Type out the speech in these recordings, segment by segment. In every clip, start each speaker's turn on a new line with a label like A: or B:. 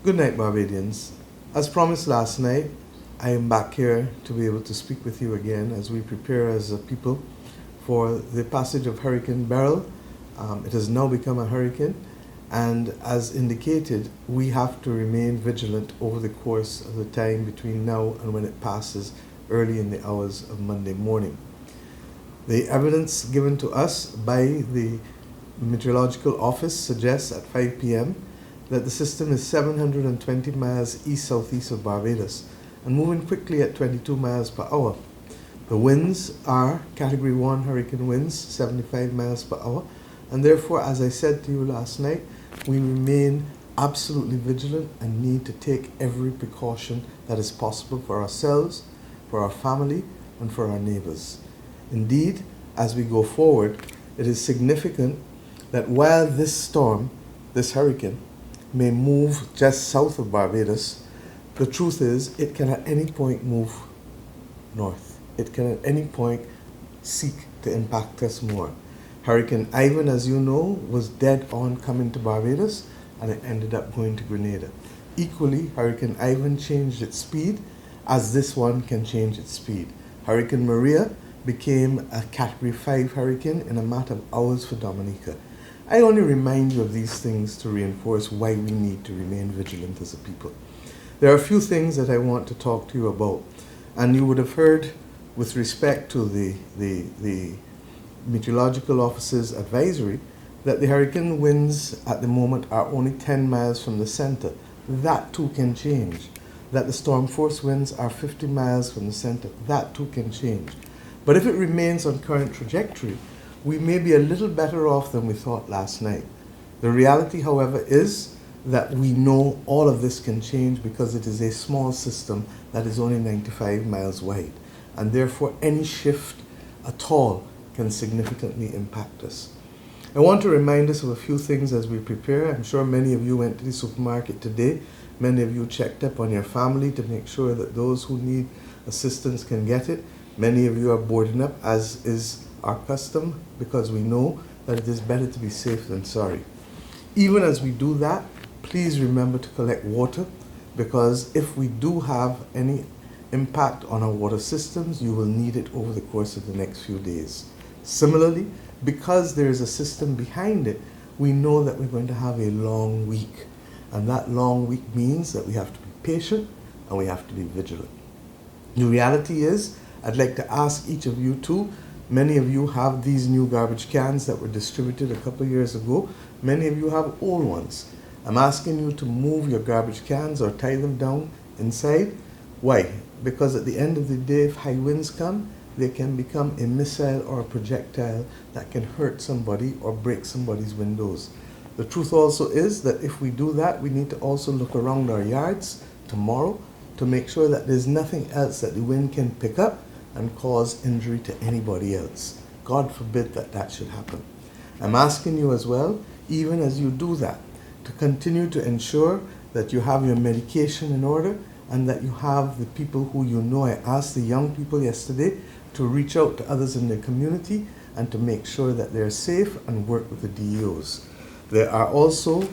A: Good night, Barbadians. As promised last night, I am back here to be able to speak with you again as we prepare as a people for the passage of Hurricane Beryl. It has now become a hurricane, and as indicated, we have to remain vigilant over the course of the time between now and when it passes early in the hours of Monday morning. The evidence given to us by the Meteorological Office suggests at 5 p.m. that the system is 720 miles east-southeast of Barbados and moving quickly at 22 miles per hour. The winds are Category 1 hurricane winds, 75 miles per hour, and therefore, as I said to you last night, we remain absolutely vigilant and need to take every precaution that is possible for ourselves, for our family, and for our neighbors. Indeed, as we go forward, it is significant that while this storm, this hurricane, may move just south of Barbados, the truth is it can at any point move north. It can at any point seek to impact us more. Hurricane Ivan, as you know, was dead on coming to Barbados, and it ended up going to Grenada. Equally, Hurricane Ivan changed its speed as this one can change its speed. Hurricane Maria became a Category 5 hurricane in a matter of hours for Dominica. I only remind you of these things to reinforce why we need to remain vigilant as a people. There are a few things that I want to talk to you about, and you would have heard with respect to the Meteorological Office's advisory that the hurricane winds at the moment are only 10 miles from the center. That too can change. That the storm force winds are 50 miles from the center. That too can change. But if it remains on current trajectory, we may be a little better off than we thought last night. The reality, however, is that we know all of this can change because it is a small system that is only 95 miles wide, and therefore any shift at all can significantly impact us. I want to remind us of a few things as we prepare. I'm sure many of you went to the supermarket today. Many of you checked up on your family to make sure that those who need assistance can get it. Many of you are boarding up, as is our custom, because we know that it is better to be safe than sorry. Even as we do that, please remember to collect water, because if we do have any impact on our water systems, you will need it over the course of the next few days. Similarly, because there is a system behind it, we know that we're going to have a long week. And that long week means that we have to be patient and we have to be vigilant. The reality is, I'd like to ask each of you too. Many of you have these new garbage cans that were distributed a couple of years ago. Many of you have old ones. I'm asking you to move your garbage cans or tie them down inside. Why? Because at the end of the day, if high winds come, they can become a missile or a projectile that can hurt somebody or break somebody's windows. The truth also is that if we do that, we need to also look around our yards tomorrow to make sure that there's nothing else that the wind can pick up and cause injury to anybody else. God forbid that that should happen. I'm asking you as well, even as you do that, to continue to ensure that you have your medication in order and that you have the people who you know. I asked the young people yesterday to reach out to others in their community and to make sure that they're safe and work with the DEOs. There are also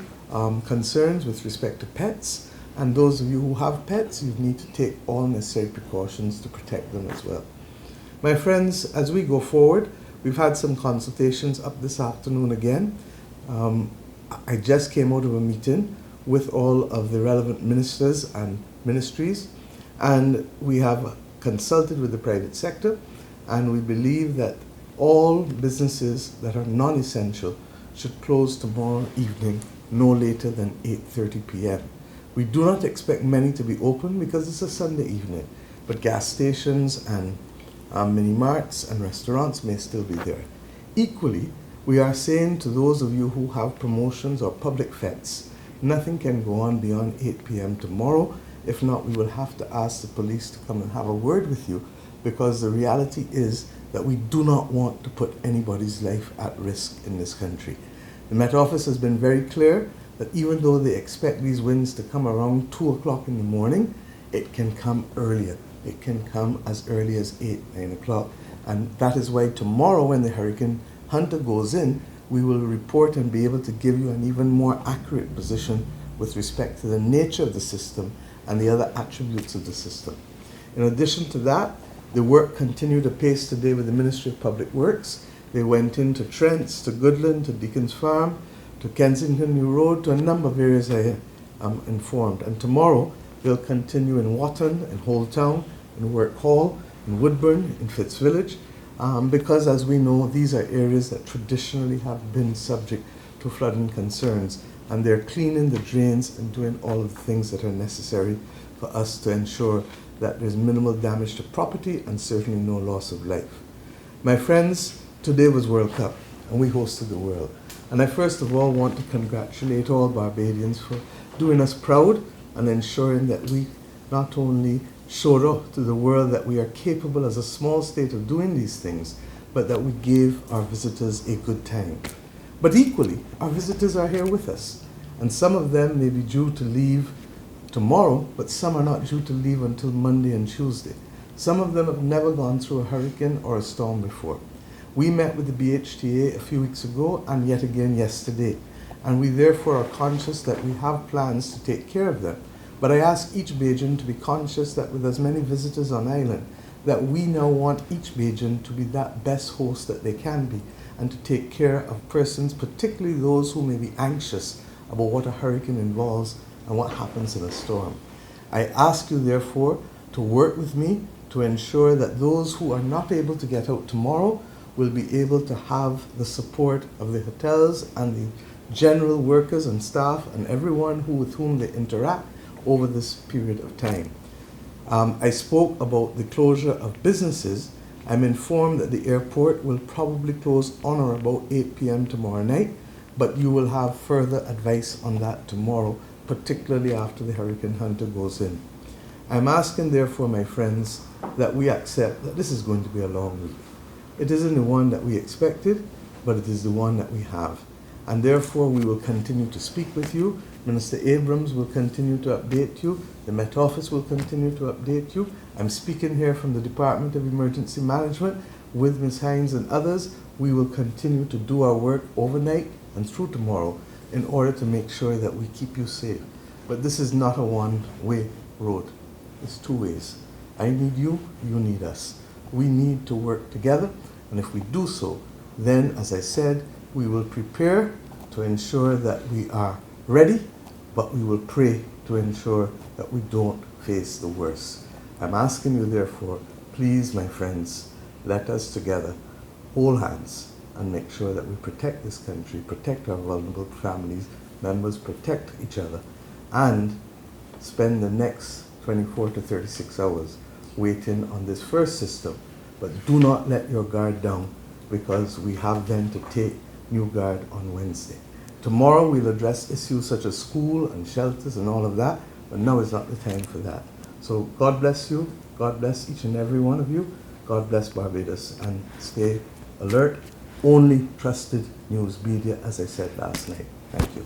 A: concerns with respect to pets, and those of you who have pets, you need to take all necessary precautions to protect them as well. My friends, as we go forward, we've had some consultations up this afternoon again. I just came out of a meeting with all of the relevant ministers and ministries, and we have consulted with the private sector, and we believe that all businesses that are non-essential should close tomorrow evening no later than 8:30 p.m. We do not expect many to be open because it's a Sunday evening, but gas stations and mini marts and restaurants may still be there. Equally, we are saying to those of you who have promotions or public fetes, nothing can go on beyond 8 p.m. tomorrow. If not, we will have to ask the police to come and have a word with you, because the reality is that we do not want to put anybody's life at risk in this country. The Met Office has been very clear that even though they expect these winds to come around 2 o'clock in the morning, it can come earlier. It can come as early as 8, 9 o'clock. And that is why tomorrow, when the Hurricane Hunter goes in, we will report and be able to give you an even more accurate position with respect to the nature of the system and the other attributes of the system. In addition to that, the work continued apace today with the Ministry of Public Works. They went into Trents, to Goodland, to Deacon's Farm, to Kensington New Road, to a number of areas I am informed. And tomorrow, they'll continue in Wotton, in Holt Town, in Work Hall, in Woodburn, in Fitzvillage, because as we know, these are areas that traditionally have been subject to flooding concerns, and they're cleaning the drains and doing all of the things that are necessary for us to ensure that there's minimal damage to property and certainly no loss of life. My friends, today was World Cup, and we hosted the world. And I first of all want to congratulate all Barbadians for doing us proud and ensuring that we not only showed up to the world that we are capable as a small state of doing these things, but that we gave our visitors a good time. But equally, our visitors are here with us, and some of them may be due to leave tomorrow, but some are not due to leave until Monday and Tuesday. Some of them have never gone through a hurricane or a storm before. We met with the BHTA a few weeks ago and yet again yesterday, and we therefore are conscious that we have plans to take care of them. But I ask each Bajan to be conscious that with as many visitors on island, that we now want each Bajan to be that best host that they can be and to take care of persons, particularly those who may be anxious about what a hurricane involves and what happens in a storm. I ask you therefore to work with me to ensure that those who are not able to get out tomorrow will be able to have the support of the hotels and the general workers and staff and everyone with whom they interact over this period of time. I spoke about the closure of businesses. I'm informed that the airport will probably close on or about 8 p.m. tomorrow night, but you will have further advice on that tomorrow, particularly after the Hurricane Hunter goes in. I'm asking therefore, my friends, that we accept that this is going to be a long week. It isn't the one that we expected, but it is the one that we have. And therefore we will continue to speak with you. Minister Abrams will continue to update you. The Met Office will continue to update you. I'm speaking here from the Department of Emergency Management with Ms. Hines and others. We will continue to do our work overnight and through tomorrow in order to make sure that we keep you safe. But this is not a one-way road. It's two ways. I need you, you need us. We need to work together, and if we do so, then, as I said, we will prepare to ensure that we are ready, but we will pray to ensure that we don't face the worst. I'm asking you, therefore, please, my friends, let us together hold hands and make sure that we protect this country, protect our vulnerable families, members, protect each other, and spend the next 24 to 36 hours waiting on this first system. But do not let your guard down, because we have then to take new guard on Wednesday. Tomorrow we'll address issues such as school and shelters and all of that, but now is not the time for that. So God bless you, God bless each and every one of you, God bless Barbados, and stay alert. Only trusted news media, as I said last night. Thank you.